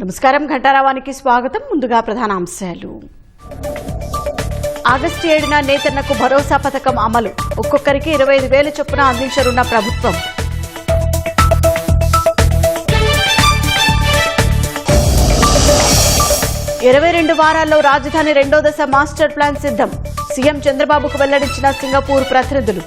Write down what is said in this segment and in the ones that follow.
నమస్కారం ఘంటారావానికి స్వాగతం. ముందుగా ప్రధాన అంశాలు. ఆగస్టు 7న నేతన్నకు భరోసా పథకం అమలు. ఒక్కొక్కరికి 25,000 చొప్పున అందించనున్న ప్రభుత్వం. ఇరవై 22 వారాల్లో రాజధాని రెండో దశ మాస్టర్ ప్లాన్ సిద్ధం. సీఎం చంద్రబాబుకు వెల్లడించిన సింగపూర్ ప్రతినిధులు.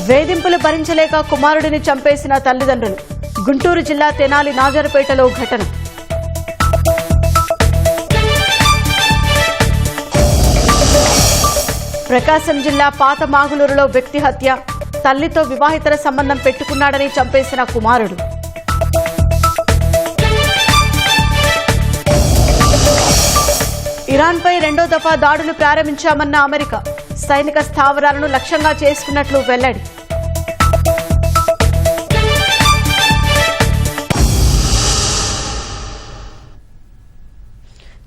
వేధింపులు భరించలేక కుమారుడిని చంపేసిన తల్లిదండ్రులు. గుంటూరు జిల్లా తెనాలి నాజర్పేటలో ఘటన. ప్రకాశం జిల్లా పాత మాగులూరులో వ్యక్తి హత్య. తల్లితో వివాహితర సంబంధం పెట్టుకున్నాడని చంపేసిన కుమారుడు. ఇరాన్పై రెండో దఫా దాడులు ప్రారంభించామన్న అమెరికా. సైనిక స్థావరాలను లక్ష్యంగా చేసుకున్నట్లు వెల్లడి.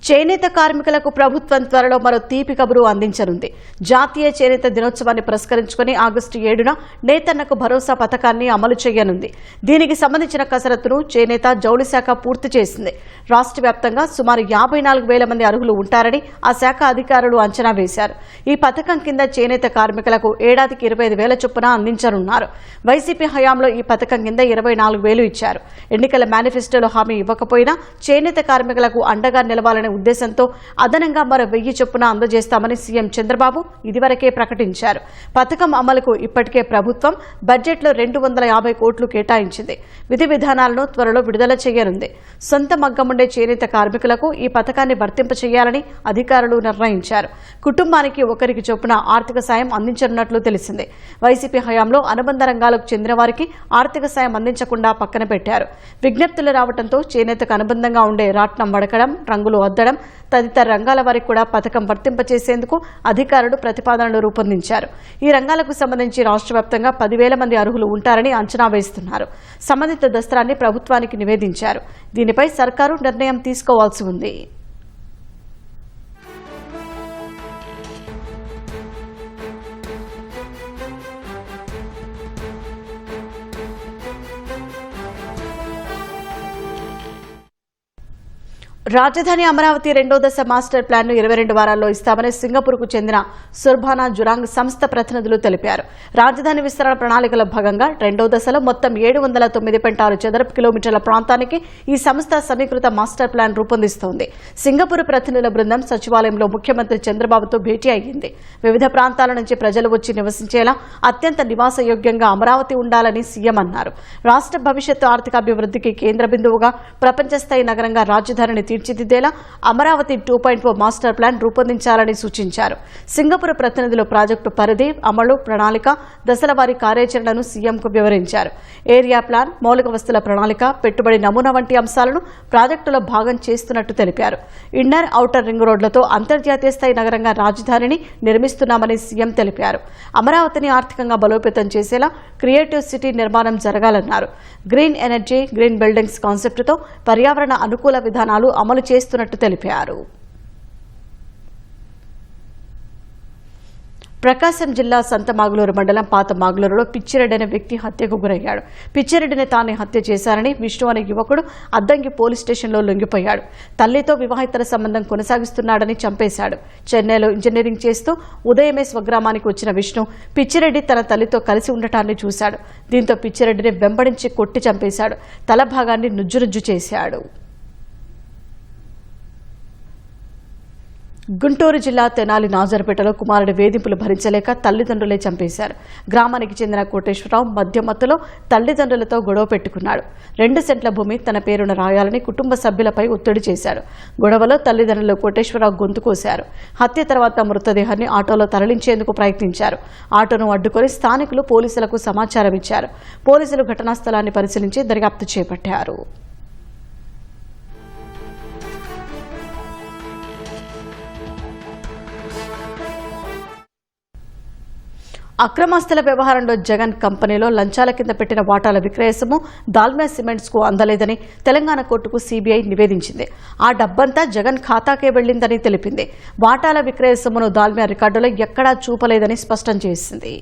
చేనేత కార్మికులకు ప్రభుత్వం త్వరలో మరో తీపి కబురు అందించనుంది. జాతీయ చేనేత దినోత్సవాన్ని పురస్కరించుకుని ఆగస్టు 7న నేతన్నకు భరోసా పథకాన్ని అమలు చేయనుంది. దీనికి సంబంధించిన కసరత్తును చేనేత జౌళి శాఖ పూర్తి చేసింది. రాష్ట్ర వ్యాప్తంగా సుమారు 54,000 మంది అర్హులు ఉంటారని ఆ శాఖ అధికారులు అంచనా వేశారు. ఈ పథకం కింద చేనేత కార్మికులకు ఏడాదికి 25,000 చొప్పున అందించనున్నారు. వైసీపీ హయాంలో ఈ పథకం కింద 24,000 ఇచ్చారు. ఎన్నికల మేనిఫెస్టోలో హామీ ఇవ్వకపోయినా చేనేత కార్మికులకు అండగా నిలవాలనే ఉద్దేశంతో అదనంగా మరో 1,000 చొప్పున అందజేస్తామని సీఎం చంద్రబాబు ఇదివరకే ప్రకటించారు. పథకం అమలుకు ఇప్పటికే ప్రభుత్వం బడ్జెట్లో 250 కోట్లు కేటాయించింది. విధి విధానాలను త్వరలో విడుదల చేయనుంది. సొంత మగ్గముండే చేనేత కార్మికులకు ఈ పథకాన్ని వర్తింపచేయాలని అధికారులు నిర్ణయించారు. కుటుంబానికి ఒకరికి చొప్పున ఆర్థిక సాయం అందించనున్నట్లు తెలిసింది. వైసీపీ హయాంలో అనుబంధ రంగాలకు చెందిన వారికి ఆర్థిక సాయం అందించకుండా పక్కన పెట్టారు. విజ్ఞప్తులు రావడంతో చేనేతకు అనుబంధంగా ఉండే రాట్నం వడకడం, రంగులు అద్దడం తదితర రంగాల వారికి కూడా పథకం వర్తింపచేసేందుకు అధికారులు ప్రతిపాదనలు రూపొందించారు. ఈ రంగాలకు సంబంధించి రాష్ట్ర వ్యాప్తంగా 10,000 మంది అర్హులు ఉంటారని అంచనా వేస్తున్నారు. సంబంధిత దస్త్రాన్ని ప్రభుత్వానికి నివేదించారు. దీనిపై సర్కారు నిర్ణయం తీసుకోవాల్సి ఉంది. రాజధాని అమరావతి రెండో దశ మాస్టర్ ప్లాన్ ను 22 వారాల్లో ఇస్తామని సింగపూర్కు చెందిన సుర్బానా జురాంగ్ సంస్థ ప్రతినిధులు తెలిపారు. రాజధాని విస్తరణ ప్రణాళికలో భాగంగా రెండో దశలో మొత్తం 709.6 చదరపు కిలోమీటర్ల ప్రాంతానికి ఈ సంస్థ సమీకృత మాస్టర్ ప్లాన్ రూపొందిస్తోంది. సింగపూర్ ప్రతినిధుల బృందం సచివాలయంలో ముఖ్యమంత్రి చంద్రబాబుతో భేటీ అయ్యింది. వివిధ ప్రాంతాల నుంచి ప్రజలు వచ్చి నివసించేలా అత్యంత నివాసయోగ్యంగా అమరావతి ఉండాలని సీఎం అన్నారు. రాష్ట్ర భవిష్యత్తు ఆర్థికాభివృద్ధికి కేంద్ర బిందువుగా ప్రపంచ స్థాయి నగరంగా రాజధానిని తీర్చిదిద్దేలా అమరావతి 2.4 మాస్టర్ ప్లాన్ రూపొందించాలని సూచించారు. సింగపూర్ ప్రతినిధులు ప్రాజెక్టు పరిధి, అమలు, ప్రణాళిక, దశల వారీ కార్యాచరణను సీఎంకు వివరించారు. ఏరియా ప్లాన్, మౌలిక వస్తుల ప్రణాళిక, పెట్టుబడి నమూనా వంటి అంశాలను ప్రాజెక్టులో భాగం చేస్తున్నట్టు తెలిపారు. ఇన్నర్, ఔటర్ రింగ్ రోడ్లతో అంతర్జాతీయ స్థాయి నగరంగా రాజధానిని నిర్మిస్తున్నామని సీఎం తెలిపారు. అమరావతిని ఆర్థికంగా బలోపేతం చేసేలా క్రియేటివ్ సిటీ నిర్మాణం జరగాలన్నారు. గ్రీన్ ఎనర్జీ, గ్రీన్ బిల్డింగ్స్ కాన్సెప్టుతో పర్యావరణ అనుకూల విధానాలు అమలు చేస్తున్నట్టు తెలిపారు. ప్రకాశం జిల్లా సంతమాగులూరు మండలం పాత మాగులూరులో పిచ్చిరెడ్డి అనే వ్యక్తి హత్యకు గురయ్యాడు. పిచ్చిరెడ్డిని తానే హత్య చేశారని విష్ణు అనే యువకుడు అద్దంకి పోలీస్ స్టేషన్లో లొంగిపోయాడు. తల్లితో వివాహితర సంబంధం కొనసాగిస్తున్నాడని చంపేశాడు. చెన్నైలో ఇంజనీరింగ్ చేస్తూ ఉదయమే స్వగ్రామానికి వచ్చిన విష్ణు పిచ్చిరెడ్డి తన తల్లితో కలిసి ఉండటాన్ని చూశాడు. దీంతో పిచ్చిరెడ్డిని వెంబడించి కొట్టి చంపేశాడు. తల భాగాన్ని నుజ్జునుజ్జు చేశాడు. గుంటూరు జిల్లా తెనాలి నాజర్పేటలో కుమారుడి వేధింపులు భరించలేక తల్లిదండ్రులే చంపేశారు. గ్రామానికి చెందిన కోటేశ్వరరావు మధ్యమత్తులో తల్లిదండ్రులతో గొడవ పెట్టుకున్నాడు. 2 సెంట్ల భూమి తన పేరున రాయాలని కుటుంబ సభ్యులపై ఒత్తిడి చేశాడు. గొడవలో తల్లిదండ్రులు కోటేశ్వరరావు గొంతు కోశారు. హత్య తర్వాత మృతదేహాన్ని ఆటోలో తరలించేందుకు ప్రయత్నించారు. ఆటోను అడ్డుకొని స్థానికులు పోలీసులకు సమాచారం ఇచ్చారు. పోలీసులు ఘటనా స్థలాన్ని పరిశీలించి దర్యాప్తు చేపట్టారు. అక్రమాస్తుల వ్యవహారంలో జగన్ కంపెనీలో లంచాల కింద పెట్టిన వాటాల విక్రయ సొమ్ము దాల్మియా సిమెంట్స్ కు అందలేదని తెలంగాణ కోర్టుకు సీబీఐ నివేదించింది. ఆ డబ్బంతా జగన్ ఖాతాకే వెళ్లిందని తెలిపింది. వాటాల విక్రయ సొమ్మును దాల్మియా రికార్డులో ఎక్కడా చూపలేదని స్పష్టం చేసింది.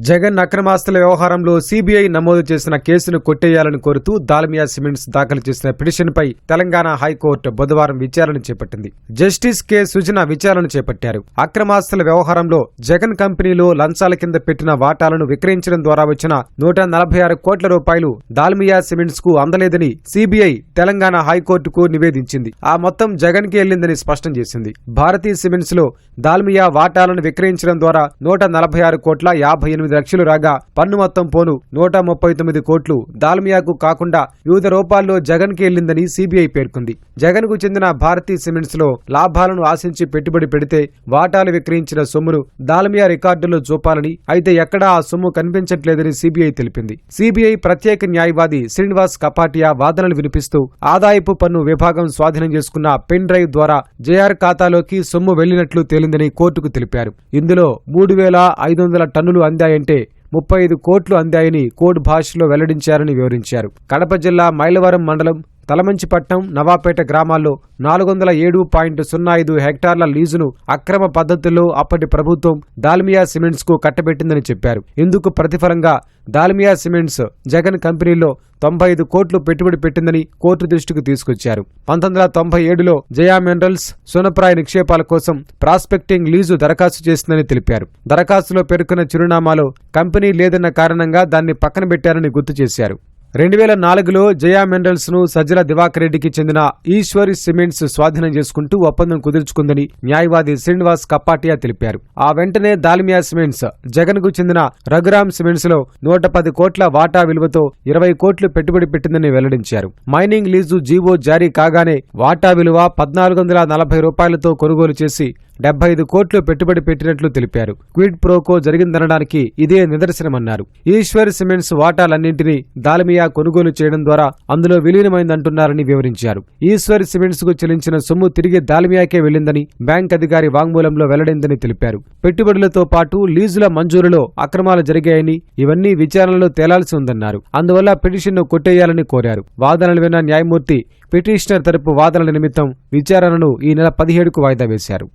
జగన్ అక్రమాస్తుల వ్యవహారంలో సీబీఐ నమోదు చేసిన కేసును కొట్టేయాలని కోరుతూ దాల్మియా సిమెంట్స్ దాఖలు చేసిన పిటిషన్పై తెలంగాణ హైకోర్టు బుధవారం విచారణ చేపట్టింది. జస్టిస్ కె సుజన విచారణ చేపట్టారు. అక్రమాస్తుల వ్యవహారంలో జగన్ కంపెనీలో లంచాల కింద పెట్టిన వాటాలను విక్రయించడం ద్వారా వచ్చిన 146 కోట్ల రూపాయలు దాల్మియా సిమెంట్స్ కు అందలేదని సీబీఐ తెలంగాణ హైకోర్టుకు నివేదించింది. ఆ మొత్తం జగన్ కి వెళ్లిందని స్పష్టం చేసింది. భారతీ సిమెంట్స్ లో దాల్మియా వాటాలను విక్రయించడం ద్వారా 146 కోట్ల 58 లక్షలు రాగా పన్ను మొత్తం పోను 139 కోట్లు దాల్మియాకు కాకుండా వివిధ రూపాల్లో జగన్ కి వెళ్లిందని సీబీఐ పేర్కొంది. జగన్ కు చెందిన భారతీ సిమెంట్స్ లో లాభాలను ఆశించి పెట్టుబడి పెడితే వాటాలు విక్రయించిన సొమ్మును దాల్మియా రికార్డుల్లో చూపాలని, అయితే ఎక్కడా ఆ సొమ్ము కనిపించట్లేదని సీబీఐ తెలిపింది. సీబీఐ ప్రత్యేక న్యాయవాది శ్రీనివాస్ కపాటియా వాదనలు వినిపిస్తూ ఆదాయపు పన్ను విభాగం స్వాధీనం చేసుకున్న పెన్ డ్రైవ్ ద్వారా జేఆర్ ఖాతాలోకి సొమ్ము వెళ్లినట్లు తేలిందని కోర్టుకు తెలిపారు. ఇందులో 3,500 టన్నులు అందాయంటే 35 కోట్లు అందాయని కోడ్ భాషలో వెల్లడించారని వివరించారు. కడప జిల్లా మైలవరం మండలం తలమంచిపట్నం, నవాపేట గ్రామాల్లో 407.05 హెక్టార్ల లీజును అక్రమ పద్ధతుల్లో అప్పటి ప్రభుత్వం దాల్మియా సిమెంట్స్ కు కట్టబెట్టిందని చెప్పారు. ఇందుకు ప్రతిఫలంగా దాల్మియా సిమెంట్స్ జగన్ కంపెనీలో 95 కోట్లు పెట్టుబడి పెట్టిందని కోర్టు దృష్టికి తీసుకొచ్చారు. 1997లో జయా మినరల్స్ సోనప్రాయ నిక్షేపాల కోసం ప్రాస్పెక్టింగ్ లీజు దరఖాస్తు చేసిందని తెలిపారు. దరఖాస్తులో పేర్కొన్న చిరునామాలో కంపెనీ లేదన్న కారణంగా దాన్ని పక్కన పెట్టారని గుర్తు చేశారు. 2004లో జయా మినరల్స్ ను సజ్జల దివాకర్ రెడ్డికి చెందిన ఈశ్వరి సిమెంట్స్ స్వాధీనం చేసుకుంటూ ఒప్పందం కుదుర్చుకుందని న్యాయవాది శ్రీనివాస్ కపాటియా తెలిపారు. ఆ వెంటనే దాల్మియా సిమెంట్స్ జగన్ కు చెందిన రఘురామ్ సిమెంట్స్ లో 110 కోట్ల వాటా విలువతో 20 కోట్లు పెట్టుబడి పెట్టిందని వెల్లడించారు. మైనింగ్ లీజు జీవో జారీ కాగానే వాటా విలువ 1,440 రూపాయలతో కొనుగోలు చేసి 75 కోట్లు పెట్టుబడి పెట్టినట్లు తెలిపారు. క్విడ్ ప్రోకో జరిగిందనడానికి ఇదే నిదర్శనమన్నారు. ఈశ్వర్ సిమెంట్స్ వాటాలన్నింటినీ దాల్మియా కొనుగోలు చేయడం ద్వారా అందులో విలీనమైందంటున్నారని వివరించారు. ఈశ్వర్ సిమెంట్స్ కు చెల్లించిన సొమ్ము తిరిగి దాల్మియాకే వెళ్లిందని బ్యాంక్ అధికారి వాంగ్మూలంలో వెల్లడైందని తెలిపారు. పెట్టుబడులతో పాటు లీజుల మంజూరులో అక్రమాలు జరిగాయని, ఇవన్నీ విచారణలో తేలాల్సి ఉందన్నారు. అందువల్ల పిటిషన్ను కొట్టేయాలని కోరారు. వాదనలు విన్న న్యాయమూర్తి పిటిషనర్ తరపు వాదనల నిమిత్తం విచారణను ఈ నెల 17కు వాయిదా వేశారు.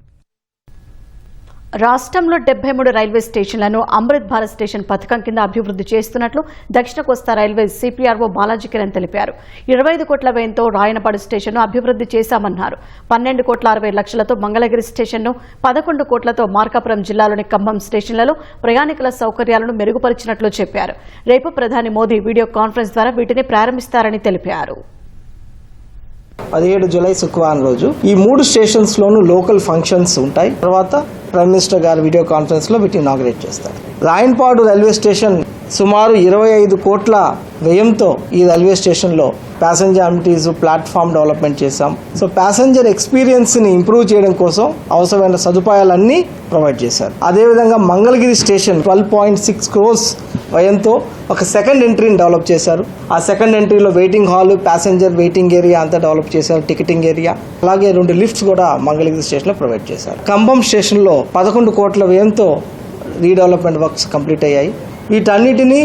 రాష్ట్రంలో 73 రైల్వే స్టేషన్లను అమృత్ భారత్ స్టేషన్ పథకం కింద అభివృద్ధి చేస్తున్నట్లు దక్షిణ కోస్తా రైల్వే సిపిఆర్ఓ బాలాజీ కిరణ్ తెలిపారు. 25 కోట్ల వ్యయంతో రాయనపాడు స్టేషన్ను అభివృద్ధి చేశామన్నారు. 12 కోట్ల 60 లక్షలతో మంగళగిరి స్టేషన్ను, 11 కోట్లతో మార్కాపురం జిల్లాలోని ఖమ్మం స్టేషన్లలో ప్రయాణికుల సౌకర్యాలను మెరుగుపరిచినట్లు చెప్పారు. రేపు ప్రధాని మోదీ వీడియో కాన్ఫరెన్స్ ద్వారా వీటిని ప్రారంభిస్తారని తెలిపారు. 17 జూలై శుక్రవారం రోజు ఈ 3 స్టేషన్స్ లోనూ లోకల్ ఫంక్షన్స్ ఉంటాయి. తర్వాత ప్రైమ్ మినిస్టర్ గారు వీడియో కాన్ఫరెన్స్ లో వీటిని ఇనాగ్రేట్ చేస్తారు. రాయన్పాడు రైల్వే స్టేషన్ సుమారు 25 కోట్ల వ్యయంతో ఈ రైల్వే స్టేషన్ లో ప్యాసింజర్ అమినిటీస్, ప్లాట్ఫామ్ డెవలప్మెంట్ చేశాం. సో ప్యాసింజర్ ఎక్స్పీరియన్స్ ని ఇంప్రూవ్ చేయడం కోసం అవసరమైన సదుపాయాలన్నీ ప్రొవైడ్ చేశారు. అదేవిధంగా మంగళగిరి స్టేషన్ 12.6 crores వ్యయంతో ఒక సెకండ్ ఎంట్రీని డెవలప్ చేశారు. ఆ సెకండ్ ఎంట్రీలో waiting hall, passenger waiting area అంతా డెవలప్ చేశారు, టికెటింగ్ ఏరియా, అలాగే 2 లిఫ్ట్స్ కూడా మంగళగిరి స్టేషన్ లో ప్రొవైడ్ చేశారు. ఖమ్మం స్టేషన్ లో 11 కోట్ల వ్యయంతో రీడెవలప్మెంట్ వర్క్స్ కంప్లీట్ అయ్యాయి. వీటన్నిటినీ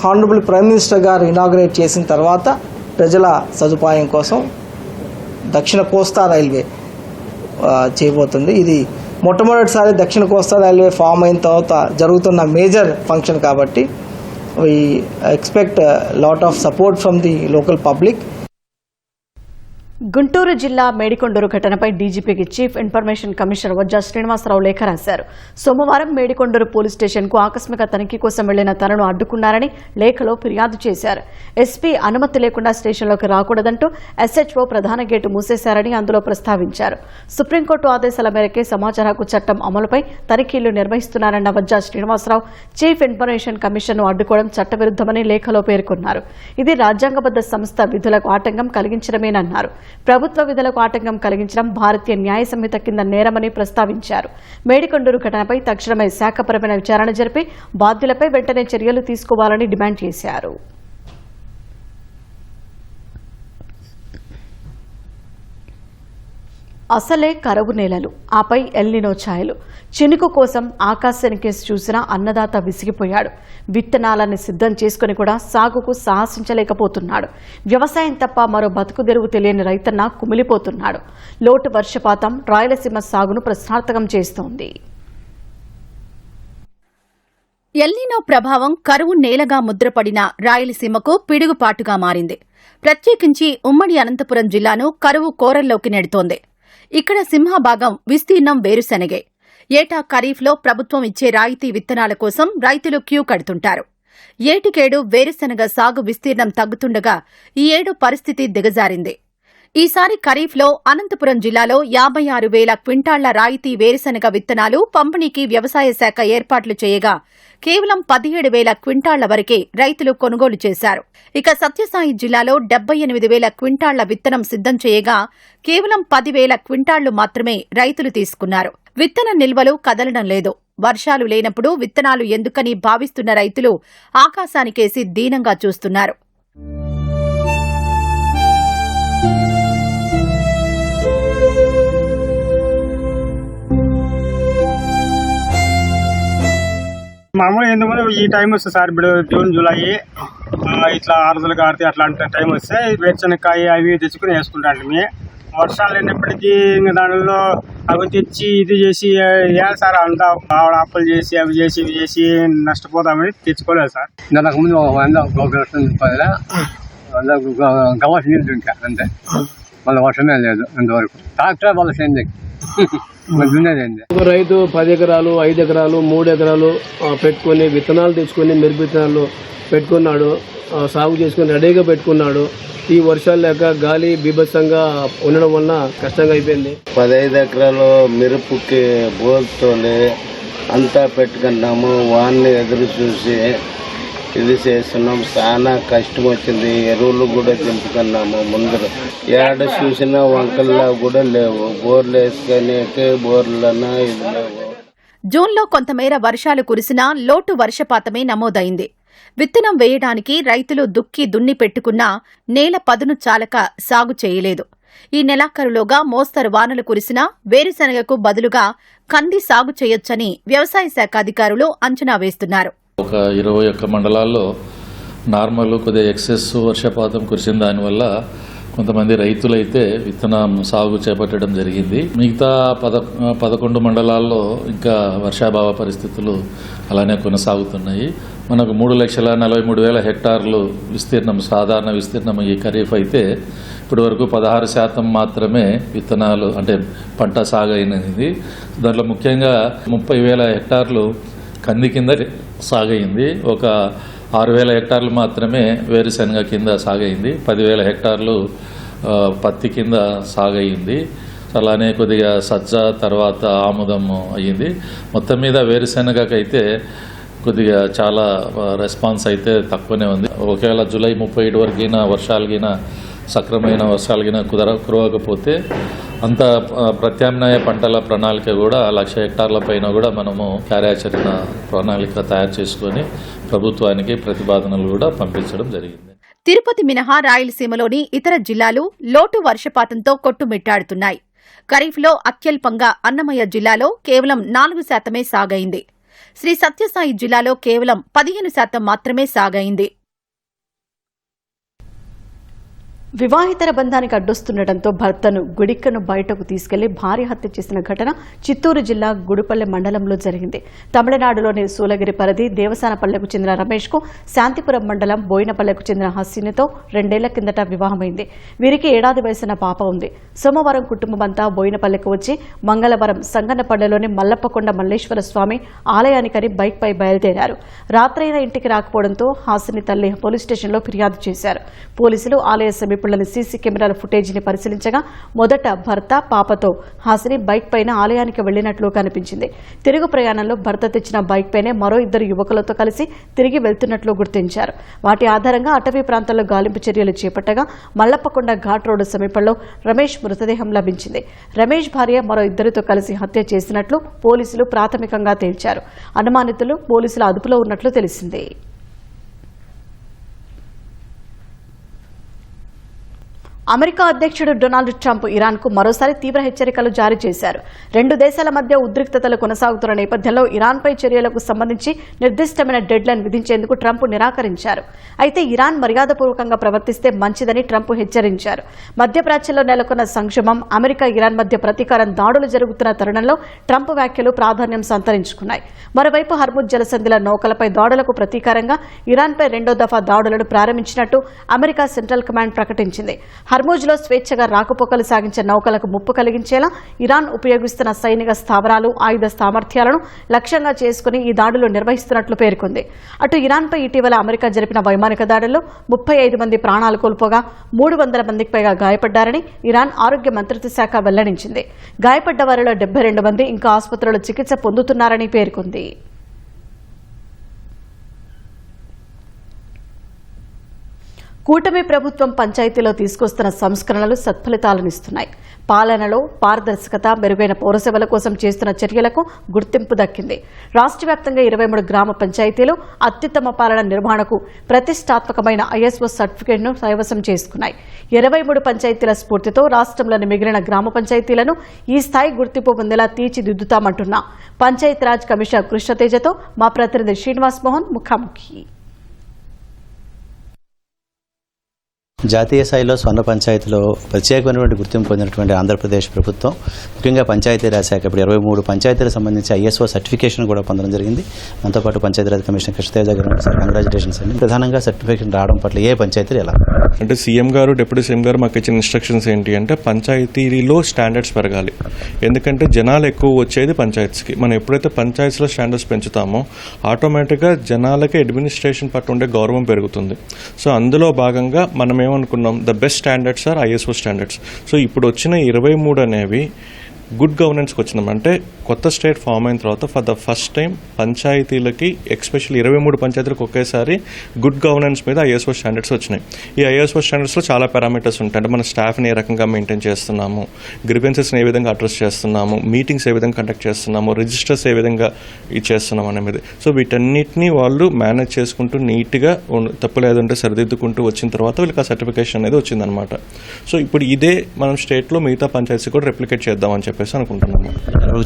హానరబుల్ ప్రైమ్ మినిస్టర్ గారు ఇనాగ్రేట్ చేసిన తర్వాత ప్రజల సదుపాయం కోసం దక్షిణ కోస్తా రైల్వే చేయబోతుంది. ఇది మొట్టమొదటిసారి దక్షిణ కోస్తా రైల్వే ఫామ్ అయిన తర్వాత జరుగుతున్న మేజర్ ఫంక్షన్ కాబట్టి we expect a lot of support from the local public. Guntur జిల్లా మేడికొండూరు ఘటనపై డీజీపీకి చీఫ్ ఇన్ఫర్మేషన్ కమిషనర్ వజ్జా శ్రీనివాసరావు లేఖ రాశారు. సోమవారం మేడికొండూరు పోలీస్ స్టేషన్కు ఆకస్మిక తనిఖీ కోసం వెళ్లిన తనను అడ్డుకున్నారని లేఖలో ఫిర్యాదు చేశారు. ఎస్పీ అనుమతి లేకుండా స్టేషన్లోకి రాకూడదంటూ ఎస్హెచ్ఓ ప్రధాన గేటు మూసేశారని అందులో ప్రస్తావించారు. సుప్రీంకోర్టు ఆదేశాల మేరకే సమాచార హక్కు చట్టం అమలుపై తనిఖీలు నిర్వహిస్తున్నారన్న వజ్జా శ్రీనివాసరావు చీఫ్ ఇన్ఫర్మేషన్ కమిషన్ను అడ్డుకోవడం చట్టవిరుద్దమని లేఖలో పేర్కొన్నారు. ఇది రాజ్యాంగబద్ద సంస్థ విధులకు ఆటంకం కలిగించడమేనన్నారు. ప్రభుత్వ విధులకు ఆటంకం కలిగించడం భారతీయ న్యాయ సంహిత కింద నేరమని ప్రస్తావించారు. మేడికొండూరు ఘటనపై తక్షణమే శాఖపరమైన విచారణ జరిపి బాధ్యులపై వెంటనే చర్యలు తీసుకోవాలని డిమాండ్ చేశారు. అసలే కరువు నేలలు, ఆపై ఎల్నినో ఛాయలు. చినుకు కోసం ఆకాశానికేసి చూసిన అన్నదాత విసిగిపోయాడు. విత్తనాలను సిద్ధం చేసుకుని కూడా సాగుకు సాహసించలేకపోతున్నాడు. వ్యవసాయం తప్ప మరో బతుకుదెరువు తెలియని రైతన్న కుమిలిపోతున్నాడు. లోటు వర్షపాతం రాయలసీమ సాగును ప్రశ్నార్థకం చేస్తోంది. ఎల్నినో ప్రభావం కరువు నేలగా ముద్రపడిన రాయలసీమకు పిడుగుపాటుగా మారింది. ప్రత్యేకించి ఉమ్మడి అనంతపురం జిల్లాను కరువు కోరల్లోకి నెడుతోంది. ఇక్కడ సింహభాగం విస్తీర్ణం వేరుశెనగే. ఏటా ఖరీఫ్లో ప్రభుత్వం ఇచ్చే రాయితీ విత్తనాల కోసం రైతులు క్యూ కడుతుంటారు. ఏటికేడు వేరుశెనగ సాగు విస్తీర్ణం తగ్గుతుండగా ఈ ఏడు పరిస్థితి దిగజారింది. ఈసారి ఖరీఫ్లో అనంతపురం జిల్లాలో 56,000 క్వింటాళ్ల రాయితీ వేరుశెనగ విత్తనాలు పంపిణీకి వ్యవసాయ శాఖ ఏర్పాట్లు చేయగా కేవలం 17,000 క్వింటాళ్ల వరకే రైతులు కొనుగోలు చేశారు. ఇక సత్యసాయి జిల్లాలో 78,000 క్వింటాళ్ల విత్తనం సిద్ధం చేయగా కేవలం 10,000 క్వింటాళ్లు మాత్రమే రైతులు తీసుకున్నారు. విత్తన నిల్వలు కదలడం లేదు. వర్షాలు లేనప్పుడు విత్తనాలు ఎందుకని భావిస్తున్న రైతులు ఆకాశానికేసి దీనంగా చూస్తున్నారు. మామూలుగా ఎందుకు ఈ టైం వస్తుంది సార్, ఇప్పుడు జూన్ జూలై ఇట్లా ఆరుదలు కాడితే అట్లాంటి టైం వస్తే వేరుశనక్కాయ అవి తెచ్చుకుని వేసుకుంటాండి. వర్షాలు లేనప్పటికీ ఇంకా దానిలో అవి తెచ్చి ఇది చేసి వేయాలి సార్. అంతా ఆవిడ అప్పులు చేసి అవి చేసి ఇవి చేసి నష్టపోతామని తెచ్చుకోలేదు సార్. దానికి ముందు 100 గవాసి నీళ్ళు ఇంకా అంతే, మళ్ళీ వర్షమే లేదు ఇంతవరకు. ట్రాక్టర్ వాళ్ళ సేంద్రీ ఒక రైతు 10 ఎకరాలు 5 ఎకరాలు 3 ఎకరాలు పెట్టుకుని విత్తనాలు తెచ్చుకొని మిరప విత్తనాలు పెట్టుకున్నాడు, సాగు చేసుకుని రెడీగా పెట్టుకున్నాడు. ఈ వర్షాలు లేక గాలి బీభత్సంగా ఉండడం వల్ల కష్టంగా అయిపోయింది. 15 ఎకరాలు మిరపుకి బోల్తోనే అంతా పెట్టుకున్నాము. వాన్ని ఎదురు చూసి ఇది చేస్తున్నాం. చాలా కష్టం వచ్చింది. ఎరువులు కూడా దింపుకున్నాము. ముందర ఏడ చూసినా వంకల్లా కూడా లేవు. బోర్లు వేసుకునే బోర్లన్నా ఇది లేవు. జూన్లో కొంతమేర వర్షాలు కురిసినా లోటు వర్షపాతమే నమోదైంది. విత్తనం వేయడానికి రైతులు దుక్కి దున్ని పెట్టుకున్నా నేల పదును చాలక సాగు చేయలేదు. ఈ నెలాఖరులోగా మోస్తరు వానలు కురిసినా వేరుశెనగకు బదులుగా కంది సాగు చేయొచ్చని వ్యవసాయ శాఖ అధికారులు అంచనా వేస్తున్నారు. ఒక 21 మండలాల్లో నార్మల్ కొద్దిగా ఎక్సెస్ వర్షపాతం కురిసిన దానివల్ల కొంతమంది రైతులైతే విత్తనం సాగు చేపట్టడం జరిగింది. మిగతా 11 మండలాల్లో ఇంకా వర్షాభావ పరిస్థితులు అలానే కొనసాగుతున్నాయి. మనకు 3,43,000 హెక్టార్లు విస్తీర్ణం, సాధారణ విస్తీర్ణం ఈ ఖరీఫ్ అయితే ఇప్పటి వరకు 16% మాత్రమే విత్తనాలు అంటే పంట సాగైనది. దాంట్లో ముఖ్యంగా 30,000 హెక్టార్లు కంది కింద సాగైంది. ఒక 6,000 హెక్టార్లు మాత్రమే వేరుశెనగ కింద సాగైంది. 10,000 హెక్టార్లు పత్తి కింద సాగైంది. అలానే కొద్దిగా సజ్జ తర్వాత ఆముదం అయ్యింది. మొత్తం మీద వేరుశెనగకైతే కొద్దిగా చాలా రెస్పాన్స్ అయితే తక్కువనే ఉంది. ఒకవేళ జూలై 31 వరకైనా వర్షాలకైనా సక్రమైన వర్షాలకైనా కురవకపోతే అంత ప్రత్యామ్నాయ పంటల ప్రణాళిక కూడా 1,00,000 హెక్టార్ల పైన కూడా మనము కార్యాచరణ ప్రణాళిక తయారు చేసుకుని ప్రభుత్వానికి ప్రతిపాదనలు కూడా పంపించడం జరిగింది. తిరుపతి మినహా రాయలసీమలోని ఇతర జిల్లాలు లోటు వర్షపాతంతో కొట్టుమిట్టాడుతున్నాయి. ఖరీఫ్లో అత్యల్పంగా అన్నమయ్య జిల్లాలో కేవలం 4% సాగైంది. శ్రీ సత్యసాయి జిల్లాలో కేవలం 15% మాత్రమే సాగైంది. వివాహితర బంధానికి అడ్డొస్తుండటంతో భర్తను గుడిక్కను బయటకు తీసుకెళ్లి భార్య హత్య చేసిన ఘటన చిత్తూరు జిల్లా గుడిపల్లె మండలంలో జరిగింది. తమిళనాడులోని సూలగిరి పరిధి దేవసానపల్లెకు చెందిన రమేష్ కు శాంతిపురం మండలం బోయినపల్లెకు చెందిన హస్సినితో 2 ఏళ్ల కిందట వివాహమైంది. వీరికి 1 ఏడాది వయసున్న పాప ఉంది. సోమవారం కుటుంబమంతా బోయినపల్లెకు వచ్చి మంగళవారం సంగన్నపల్లెలోని మల్లప్పకొండ మల్లేశ్వర స్వామి ఆలయానికని బైక్పై బయలుదేరారు. రాత్రైనా ఇంటికి రాకపోవడంతో హాసిని తల్లి పోలీస్ స్టేషన్లో ఫిర్యాదు చేశారు. పోలీసులు ఆలయ సమీపంలోని సీసీ కెమెరాల ఫుటేజీని పరిశీలించగా మొదట భర్త పాపతో హాసిని బైక్ పైన ఆలయానికి వెళ్లినట్లు కనిపించింది. తిరుగు ప్రయాణంలో భర్త తెచ్చిన బైక్ పైనే మరో 2 యువకులతో కలిసి తిరిగి వెళ్తున్నట్లు గుర్తించారు. వాటి ఆధారంగా అటవీ ప్రాంతాల్లో గాలింపు చర్యలు చేపట్టగా మల్లప్పకొండ ఘాట్ రోడ్డు సమీపంలో రమేష్ మృతదేహం లభించింది. రమేష్ భార్య మరో 2తో కలిసి హత్య చేసినట్లు పోలీసులు ప్రాథమికంగా తేల్చారు. అనుమానితులు పోలీసుల అదుపులో ఉన్నట్లు తెలిసింది. అమెరికా అధ్యక్షుడు డొనాల్డ్ ట్రంప్ ఇరాన్కు మరోసారి తీవ్ర హెచ్చరికలు జారీ చేశారు. రెండు దేశాల మధ్య ఉద్రిక్తతలు కొనసాగుతున్న నేపథ్యంలో ఇరాన్పై చర్యలకు సంబంధించి నిర్దిష్టమైన డెడ్లైన్ విధించేందుకు ట్రంప్ నిరాకరించారు. అయితే ఇరాన్ మర్యాదపూర్వకంగా ప్రవర్తిస్తే మంచిదని ట్రంప్ హెచ్చరించారు. మధ్యప్రాచ్యంలో నెలకొన్న సంక్షోభం, అమెరికా ఇరాన్ మధ్య ప్రతీకారం దాడులు జరుగుతున్న తరుణంలో ట్రంప్ వ్యాఖ్యలు ప్రాధాన్యం సంతరించుకున్నాయి. మరోవైపు హర్ముజ్ జలసంధిల నౌకలపై దాడులకు ప్రతీకారంగా ఇరాన్పై రెండో దఫా దాడులను ప్రారంభించినట్టు అమెరికా సెంట్రల్ కమాండ్ ప్రకటించింది. హర్ముజ్లో స్వేచ్ఛగా రాకపోకలు సాగించే నౌకలకు ముప్పు కలిగించేలా ఇరాన్ ఉపయోగిస్తున్న సైనిక స్థావరాలు, ఆయుధ సామర్థ్యాలను లక్ష్యంగా చేసుకుని ఈ దాడులు నిర్వహిస్తున్నట్లు పేర్కొంది. అటు ఇరాన్పై ఇటీవల అమెరికా జరిపిన వైమానిక దాడుల్లో 35 మంది ప్రాణాలు కోల్పోగా 300 మందికి పైగా గాయపడ్డారని ఇరాన్ ఆరోగ్య మంత్రిత్వ శాఖ వెల్లడించింది. గాయపడ్డ వారిలో 72 మంది ఇంకా ఆసుపత్రిలో చికిత్స పొందుతున్నారని పేర్కొంది. కూటమి ప్రభుత్వం పంచాయతీలో తీసుకొస్తున్న సంస్కరణలు సత్ఫలితాలనిస్తున్నాయి. పాలనలో పారదర్శకత, మెరుగైన పౌరసేవల కోసం చేస్తున్న చర్యలకు గుర్తింపు దక్కింది. రాష్ట్ర వ్యాప్తంగా 23 గ్రామ పంచాయతీలు అత్యుత్తమ పాలన నిర్వహణకు ప్రతిష్టాత్మకమైన ఐఎస్ఓ సర్టిఫికేట్ను కైవసం చేసుకున్నాయి. 23 పంచాయతీల స్ఫూర్తితో రాష్ట్రంలోని మిగిలిన గ్రామ పంచాయతీలను ఈ స్థాయి గుర్తింపు పొందేలా తీర్చిదిద్దుతామంటున్న పంచాయతీరాజ్ కమిషనర్ కృష్ణతేజతో మా ప్రతినిధి శ్రీనివాస్ మోహన్ ముఖాముఖి. జాతీయ స్థాయిలో స్వర్ణ పంచాయతీలో ప్రత్యేకమైనటువంటి గుర్తింపు పొందినటువంటి ఆంధ్రప్రదేశ్ ప్రభుత్వం, ముఖ్యంగా పంచాయతీరాజ్ శాఖ ఇప్పుడు 23 పంచాయతీలకు సంబంధించి ఐఎస్ఓ సర్టిఫికేషన్ కూడా పొందడం జరిగింది. మనతో పాటు పంచాయతీరాజ్ కమిషనర్ కృష్ణతేజ గారు, సార్ కంగ్రాచులేషన్స్ అండి. ప్రధానంగా సర్టిఫికేషన్ రావడం పట్ల ఏ పంచాయతీలు ఎలా అంటే సీఎం గారు, డిప్యూటీ సీఎం గారు మాకు ఇచ్చిన ఇన్స్ట్రక్షన్స్ ఏంటి అంటే పంచాయతీలో స్టాండర్డ్స్ పెరగాలి. ఎందుకంటే జనాలు ఎక్కువ వచ్చేది పంచాయత్స్కి. మనం ఎప్పుడైతే పంచాయతీలో స్టాండర్డ్స్ పెంచుతామో ఆటోమేటిక్గా జనాలకి అడ్మినిస్ట్రేషన్ పట్ల ఉండే గౌరవం పెరుగుతుంది. సో అందులో భాగంగా మనం ఏమనుకున్నాం, the best standards or ISO standards. So ఇప్పుడు వచ్చిన 23 అనేవి గుడ్ గవర్నెన్స్కి వచ్చినాం. అంటే కొత్త స్టేట్ ఫామ్ అయిన తర్వాత ఫర్ ద ఫస్ట్ టైం పంచాయతీలకి, ఎక్స్పెషల్లీ 23 పంచాయతీలకు ఒకేసారి గుడ్ గవర్నెన్స్ మీద ఐఎస్ఓ స్టాండర్డ్స్ వచ్చినాయి. ఈ ఐఎస్ఓ స్టాండర్డ్స్లో చాలా పారామీటర్స్ ఉంటాయి. అంటే మన స్టాఫ్ని ఏ రకంగా మెయింటైన్ చేస్తున్నాము, గ్రీవెన్సెస్ని ఏ విధంగా అడ్రస్ చేస్తున్నాము, మీటింగ్స్ ఏ విధంగా కండక్ట్ చేస్తున్నాము, రిజిస్టర్స్ ఏ విధంగా ఇచ్చేస్తున్నాం అనేది. సో వీటన్నిటిని వాళ్ళు మేనేజ్ చేసుకుంటూ నీట్గా తప్పు లేదంటే సరిదిద్దుకుంటూ వచ్చిన తర్వాత వీళ్ళకి ఆ సర్టిఫికేషన్ అనేది వచ్చిందనమాట. సో ఇప్పుడు ఇదే మనం స్టేట్లో మిగతా పంచాయతీ కూడా రెప్లికేట్ చేద్దామని చెప్పేసి అనుకుంటున్నాము.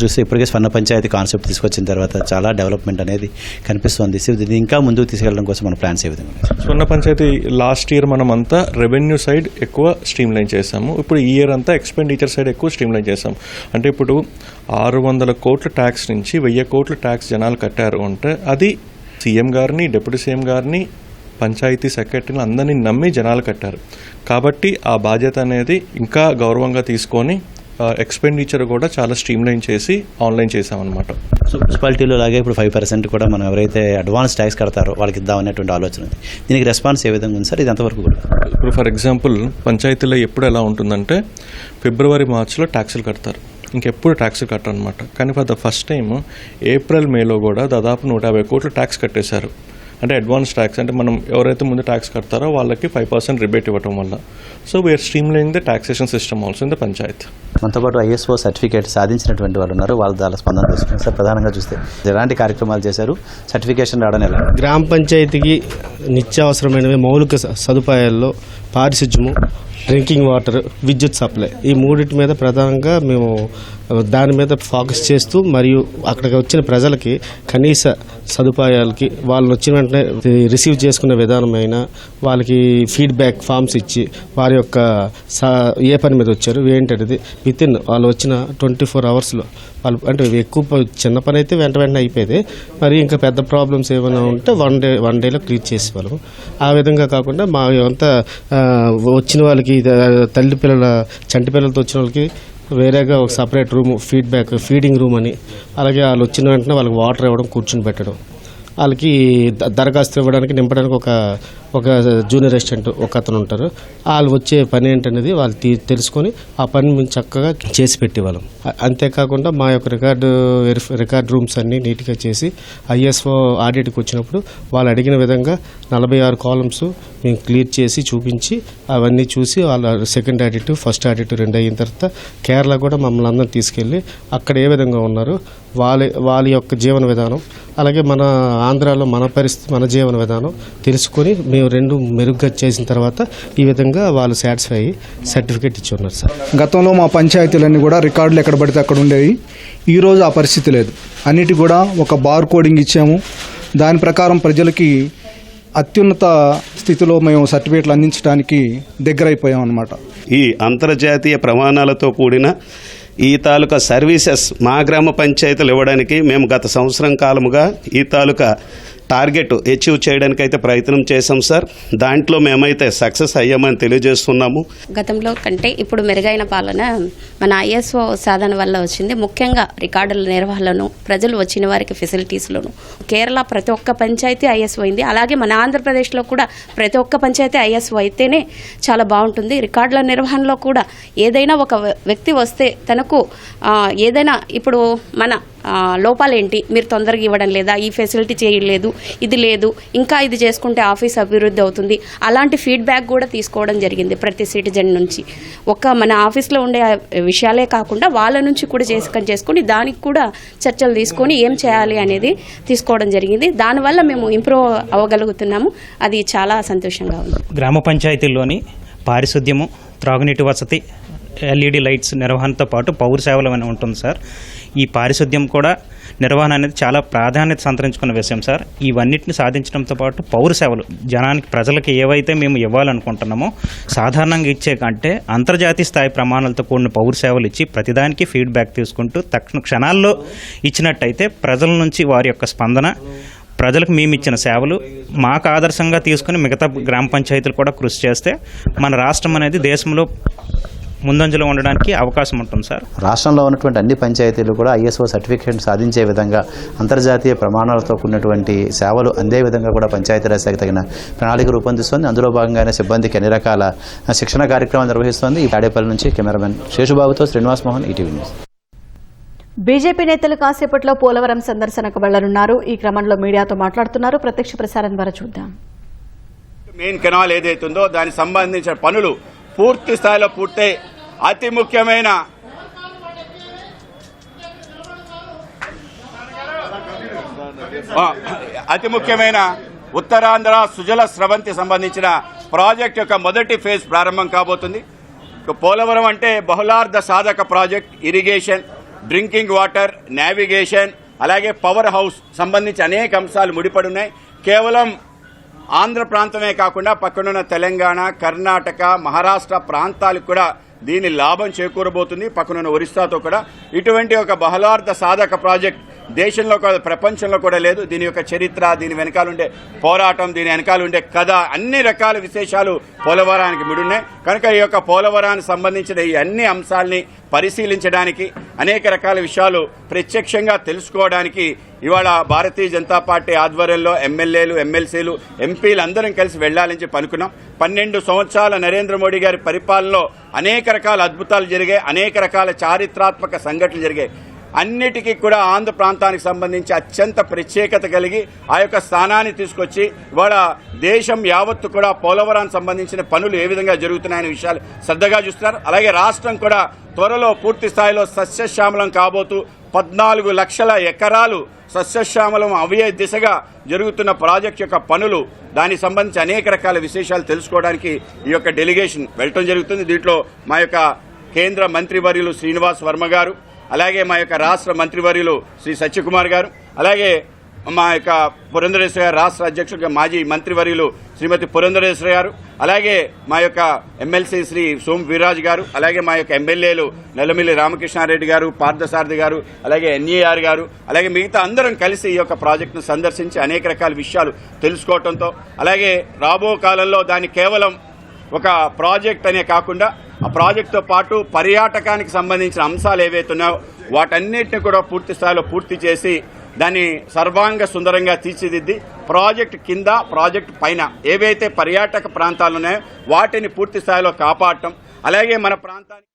చూస్తే ఇప్పటికే స్వర్ణ పంచాయతీ కాన్సెప్ట్ తీసుకొచ్చిన తర్వాత చాలా డెవలప్మెంట్ అనేది కనిపిస్తుంది. ఇది ఇంకా ముందుకు తీసుకెళ్ళడం కోసం మన ప్లాన్స్ ఏ విధంగా? స్వర్ణ పంచాయతీ లాస్ట్ ఇయర్ మనం అంతా రెవెన్యూ సైడ్ ఎక్కువ స్ట్రీమ్ లైన్ చేసాము. ఇప్పుడు ఈ ఇయర్ అంతా ఎక్స్పెండిచర్ సైడ్ ఎక్కువ స్ట్రీమ్ లైన్ చేసాము. అంటే ఇప్పుడు 600 కోట్ల ట్యాక్స్ నుంచి 1000 కోట్ల ట్యాక్స్ జనాలు కట్టారు అంటే అది సీఎం గారిని, డిప్యూటీ సీఎం గారిని, పంచాయతీ సెక్రటరీని అందరినీ నమ్మి జనాలు కట్టారు. కాబట్టి ఆ బాధ్యత అనేది ఇంకా గౌరవంగా తీసుకొని ఎక్స్పెండిచర్ కూడా చాలా స్ట్రీమ్ లైన్ చేసి ఆన్లైన్ చేసామన్నమాట. సో మున్సిపాలిటీలో లాగే ఇప్పుడు 5% కూడా మనం ఎవరైతే అడ్వాన్స్ ట్యాక్స్ కడతారో వాళ్ళకి ఇద్దామనేటువంటి ఆలోచన ఉంది. దీనికి రెస్పాన్స్ ఏ విధంగా ఉంది సార్? ఇది ఎంతవరకు కూడా? ఇప్పుడు ఫర్ ఎగ్జాంపుల్ పంచాయతీలో ఎప్పుడు ఎలా ఉంటుందంటే ఫిబ్రవరి, మార్చిలో ట్యాక్సులు కడతారు, ఇంకెప్పుడు ట్యాక్స్ కట్టరు అనమాట. కానీ for the first time April, మేలో కూడా దాదాపు 150 కోట్ల ట్యాక్స్ కట్టేశారు. అంటే అడ్వాన్స్ ట్యాక్స్, అంటే మనం ఎవరైతే ముందు ట్యాక్స్ కడతారో వాళ్ళకి 5% రిబేట్ ఇవ్వటం వల్ల. So we are streamlining the taxation system also in the panchayat. మనతో పాటు ఐఎస్ఓ సర్టిఫికేట్ సాధించినటువంటి వాళ్ళు ఉన్నారు, వాళ్ళ ద్వారా స్పందన తీసుకున్నారు. సార్ ప్రధానంగా చూస్తే ఎలాంటి కార్యక్రమాలు చేశారు, సర్టిఫికేషన్ రావడం ఎలా? గ్రామ పంచాయతీకి నిత్యావసరమైనవి మౌలిక సదుపాయాల్లో పారిశుధ్యము, డ్రింకింగ్ వాటర్, విద్యుత్ సప్లై, ఈ మూడింటి మీద ప్రధానంగా మేము దాని మీద ఫోకస్ చేస్తూ మరియు అక్కడికి వచ్చిన ప్రజలకి కనీస సదుపాయాలకి వాళ్ళు వచ్చిన వెంటనే రిసీవ్ చేసుకునే విధానమైన వాళ్ళకి ఫీడ్బ్యాక్ ఫామ్స్ ఇచ్చి వారి యొక్క ఏ పని మీద వచ్చారు ఏంటనేది వితిన్ వాళ్ళు వచ్చిన 24 అవర్స్లో వాళ్ళు, అంటే ఎక్కువ చిన్న పని అయితే వెంటనే అయిపోయేది, మరి ఇంకా పెద్ద ప్రాబ్లమ్స్ ఏమైనా ఉంటే వన్ డేలో క్లియర్ చేసేవాళ్ళం. ఆ విధంగా కాకుండా మా అంతా వచ్చిన వాళ్ళకి తల్లి పిల్లల చంటి పిల్లలతో వచ్చిన వాళ్ళకి వేరేగా ఒక సపరేట్ రూమ్, ఫీడింగ్ రూమ్ అని, అలాగే వాళ్ళు వచ్చిన వెంటనే వాళ్ళకి వాటర్ ఇవ్వడం, కూర్చుని పెట్టడం, వాళ్ళకి దరఖాస్తు ఇవ్వడానికి నింపడానికి ఒక జూనియర్ అసిస్టెంట్ ఒక అతను ఉంటారు. వాళ్ళు వచ్చే పని ఏంటనేది వాళ్ళు తెలుసుకొని ఆ పని మేము చక్కగా చేసి పెట్టేవాళ్ళం. అంతేకాకుండా మా యొక్క రికార్డ్ రూమ్స్ అన్నీ నీట్గా చేసి ఐఎస్ఓ ఆడిట్కి వచ్చినప్పుడు వాళ్ళు అడిగిన విధంగా 46 కాలమ్స్ మేము క్లియర్ చేసి చూపించి అవన్నీ చూసి వాళ్ళ సెకండ్ ఆడిట్, ఫస్ట్ ఆడిట్ 2 అయిన తర్వాత కేరళ కూడా మమ్మల్ని అందరం తీసుకెళ్ళి అక్కడ ఏ విధంగా ఉన్నారు, వాళ్ళ యొక్క జీవన విధానం, అలాగే మన ఆంధ్రాలో మన పరిస్థితి, మన జీవన విధానం తెలుసుకొని మేము మేము 2 మెరుగ్గా చేసిన తర్వాత ఈ విధంగా వాళ్ళు సాటిస్ఫై అయ్యి సర్టిఫికేట్ ఇచ్చి ఉన్నారు సార్. గతంలో మా పంచాయతీలన్నీ కూడా రికార్డులు ఎక్కడ పడితే అక్కడ ఉండేవి. ఈరోజు ఆ పరిస్థితి లేదు. అన్నిటి కూడా ఒక బార్ కోడింగ్ ఇచ్చాము. దాని ప్రకారం ప్రజలకి అత్యున్నత స్థితిలో మేము సర్టిఫికేట్లు అందించడానికి దగ్గరైపోయాం అన్నమాట. ఈ అంతర్జాతీయ ప్రమాణాలతో కూడిన ఈ తాలూకా సర్వీసెస్ మా గ్రామ పంచాయతీలు ఇవ్వడానికి మేము గత సంవత్సరం కాలముగా ఈ తాలూకా టార్గెట్ అచీవ్ చేయడానికి అయితే ప్రయత్నం చేశాం సార్. దాంట్లో మేమైతే సక్సెస్ అయ్యామని తెలియజేస్తున్నాము. గతంలో కంటే ఇప్పుడు మెరుగైన పాలన మన ఐఎస్ఓ సాధన వల్ల వచ్చింది. ముఖ్యంగా రికార్డుల నిర్వహణలోను, ప్రజలు వచ్చిన వారికి ఫెసిలిటీస్లోను కేరళ ప్రతి ఒక్క పంచాయతీ ఐఎస్ఓ అయింది. అలాగే మన ఆంధ్రప్రదేశ్లో కూడా ప్రతి ఒక్క పంచాయతీ ఐఎస్ఓ అయితేనే చాలా బాగుంటుంది. రికార్డుల నిర్వహణలో కూడా ఏదైనా ఒక వ్యక్తి వస్తే తనకు ఏదైనా ఇప్పుడు మన లోపాలేంటి, మీరు తొందరగా ఇవ్వడం లేదా, ఈ ఫెసిలిటీ చేయలేదు, ఇది లేదు, ఇంకా ఇది చేసుకుంటే ఆఫీస్ అభివృద్ధి అవుతుంది, అలాంటి ఫీడ్బ్యాక్ కూడా తీసుకోవడం జరిగింది ప్రతి సిటిజన్ నుంచి. మన ఆఫీస్లో ఉండే విషయాలే కాకుండా వాళ్ళ నుంచి కూడా చేసుకొని దానికి కూడా చర్చలు తీసుకొని ఏం చేయాలి అనేది తీసుకోవడం జరిగింది. దానివల్ల మేము ఇంప్రూవ్ అవ్వగలుగుతున్నాము. అది చాలా సంతోషంగా ఉంది. గ్రామ పంచాయతీల్లోని పారిశుద్ధ్యము, త్రాగునీటి వసతి, LED లైట్స్ నిర్వహణతో పాటు పౌర సేవలు అని ఉంటుంది సార్. ఈ పారిశుద్ధ్యం కూడా నిర్వహణ అనేది చాలా ప్రాధాన్యత సంతరించుకున్న విషయం సార్. ఇవన్నిటిని సాధించడంతో పాటు పౌర సేవలు జనానికి, ప్రజలకి ఏవైతే మేము ఇవ్వాలనుకుంటున్నామో సాధారణంగా ఇచ్చే కంటే అంతర్జాతీయ స్థాయి ప్రమాణాలతో కూడిన పౌర సేవలు ఇచ్చి ప్రతిదానికి ఫీడ్బ్యాక్ తీసుకుంటూ తక్షణ క్షణాల్లో ఇచ్చినట్టయితే ప్రజల నుంచి వారి యొక్క స్పందన, ప్రజలకు మేము ఇచ్చిన సేవలు మాకు ఆదర్శంగా తీసుకుని మిగతా గ్రామ పంచాయతీలు కూడా కృషి చేస్తే మన రాష్ట్రం అనేది దేశంలో ముందంజలో ఉండడానికి అవకాశం ఉంటుంది సార్. రాష్ట్రంలో ఉన్నటువంటి అన్ని పంచాయతీలు కూడా ISO సర్టిఫికేట్ సాధించే విధంగా అంతర్జాతీయ ప్రమాణాలతో కూడినటువంటి సేవలు అందే విధంగా కూడా పంచాయతీరాజ్ శాఖ తగిన ప్రణాళిక రూపొందిస్తోంది. అందులో భాగంగానే సిబ్బందికి అన్ని రకాల శిక్షణ కార్యక్రమాలు నిర్వహిస్తోంది. ఈ తాడేపల్లి నుంచి కెమెరామెన్ శేషుబాబుతో Srinivas Mohan, ETV news. BJP నేతలు కాసేపట్లో పోలవరం సందర్శనకు వెళ్లనున్నారు. ఈ క్రమంలో మీడియాతో మాట్లాడుతున్నారు. ప్రత్యక్ష ప్రసారం ద్వారా చూద్దాం. మెయిన్ కెనాల్ ఏదైతుందో దానికి సంబంధించిన పనులు పూర్తి స్థాయిలో పూర్తయి అతి ముఖ్యమైన ఉత్తరాంధ్ర సుజల స్రవంతి సంబంధించిన ప్రాజెక్ట్ యొక్క మొదటి ఫేజ్ ప్రారంభం కాబోతుంది. పోలవరం అంటే బహుళార్థ సాధక project. Irrigation, drinking water, navigation, అలాగే పవర్ హౌస్ సంబంధించి అనేక అంశాలు ముడిపడి ఉన్నాయి. కేవలం ఆంధ్ర ప్రాంతమే కాకుండా పక్కనున్న తెలంగాణ, కర్ణాటక, మహారాష్ట్ర ప్రాంతాలకు కూడా దీని లాభం చేకూరబోతుంది. పక్కనున్న ఒరిస్సాతో కూడా ఇటువంటి ఒక బహుళార్థ సాధక ప్రాజెక్ట్ దేశంలో కూడా ప్రపంచంలో కూడా లేదు. దీని యొక్క చరిత్ర, దీని వెనకాల ఉండే పోరాటం, దీని వెనకాల ఉండే కథ, అన్ని రకాల విశేషాలు పోలవరానికి ముడున్నాయి. కనుక ఈ యొక్క పోలవరానికి సంబంధించిన ఈ అన్ని అంశాలని పరిశీలించడానికి, అనేక రకాల విషయాలు ప్రత్యక్షంగా తెలుసుకోవడానికి ఇవాళ భారతీయ జనతా పార్టీ ఆధ్వర్యంలో ఎమ్మెల్యేలు, ఎమ్మెల్సీలు, ఎంపీలు అందరం కలిసి వెళ్లాలని చెప్పి అనుకున్నాం. 12 సంవత్సరాల నరేంద్ర మోడీ గారి పరిపాలనలో అనేక రకాల అద్భుతాలు జరిగాయి, అనేక రకాల చారిత్రాత్మక సంఘటనలు జరిగాయి. అన్నిటికీ కూడా ఆంధ్ర ప్రాంతానికి సంబంధించి అత్యంత ప్రత్యేకత కలిగి ఆ యొక్క స్థానాన్ని తీసుకొచ్చి ఇవాళ దేశం యావత్తు కూడా పోలవరానికి సంబంధించిన పనులు ఏ విధంగా జరుగుతున్నాయనే విషయాలు శ్రద్ధగా చూస్తున్నారు. అలాగే రాష్ట్రం కూడా త్వరలో పూర్తి స్థాయిలో సస్యశ్యామలం కాబోతూ 14 లక్షల ఎకరాలు సస్యశ్యామలం అవే దిశగా జరుగుతున్న ప్రాజెక్ట్ యొక్క పనులు, దానికి సంబంధించి అనేక రకాల విశేషాలు తెలుసుకోవడానికి ఈ యొక్క డెలిగేషన్ వెళ్ళటం జరుగుతుంది. దీంట్లో మా యొక్క కేంద్ర మంత్రివర్యులు శ్రీనివాస్ వర్మ గారు, అలాగే మా యొక్క రాష్ట్ర మంత్రివర్యులు శ్రీ సత్యకుమార్ గారు, అలాగే మా యొక్క పురంధరేశ్వర గారు రాష్ట్ర అధ్యక్షుడిగా మాజీ మంత్రివర్యులు శ్రీమతి పురంధరేశ్వర గారు, అలాగే మా యొక్క ఎమ్మెల్సీ శ్రీ సోమ్ వీర్రాజు గారు, అలాగే మా యొక్క ఎమ్మెల్యేలు నల్లమిల్లి రామకృష్ణారెడ్డి గారు, పార్థసారథి గారు, అలాగే NER గారు, అలాగే మిగతా అందరం కలిసి ఈ యొక్క ప్రాజెక్టును సందర్శించి అనేక రకాల విషయాలు తెలుసుకోవడంతో, అలాగే రాబో కాలంలో దాన్ని కేవలం ఒక ప్రాజెక్ట్ అనే కాకుండా ఆ ప్రాజెక్టుతో పాటు పర్యాటకానికి సంబంధించిన అంశాలు ఏవైతే ఉన్నాయో వాటన్నిటిని కూడా పూర్తి స్థాయిలో పూర్తి చేసి దాన్ని సర్వాంగ సుందరంగా తీర్చిదిద్ది ప్రాజెక్టు కింద, ప్రాజెక్టు పైన ఏవైతే పర్యాటక ప్రాంతాలు ఉన్నాయో వాటిని పూర్తి స్థాయిలో కాపాడటం, అలాగే మన ప్రాంతానికి